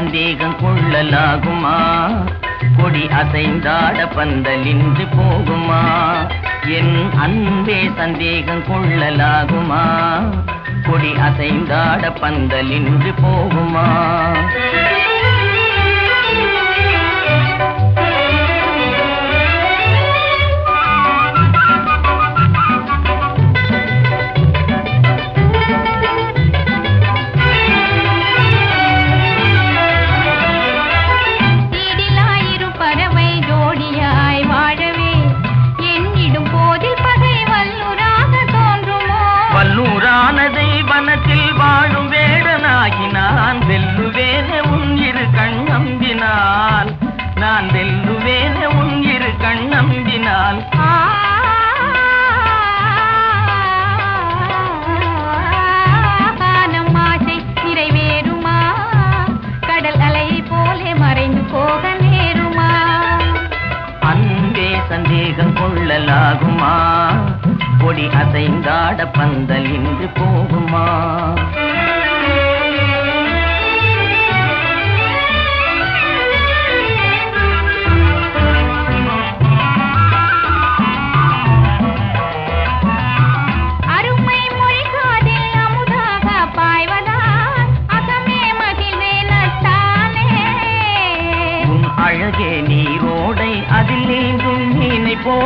சந்தேகம் கொள்ளலாகுமா? கொடி அசைந்தாட பந்தலின்றி போகுமா? என் அன்பே சந்தேகம் கொள்ளலாகுமா? கொடி அசைந்தாட பந்தலின்றி போகுமா? வல்லூரானதை வனத்தில் வாழும் வேடனாகி நான் வெல்லுவேனே உன் இரு கண் நம்பினால், நான் வெல்லுவேனே உன் இரு கண் நம்பினால். நம் ஆசை நிறைவேறுமா? கடல் அலை போலே மறைந்து போக நேருமா? அன்பே சந்தேகம் கொள்ளலாகுமா? கொடி அசைந்தாட பந்தல் இன்று போகுமா? அருமை மொழி காதில் அமுதாக பாய்வதால் அகமே மகிழ்வே நட்டானே. உன் அழகே நீரோடை அதில் நீந்தும் மீனை போ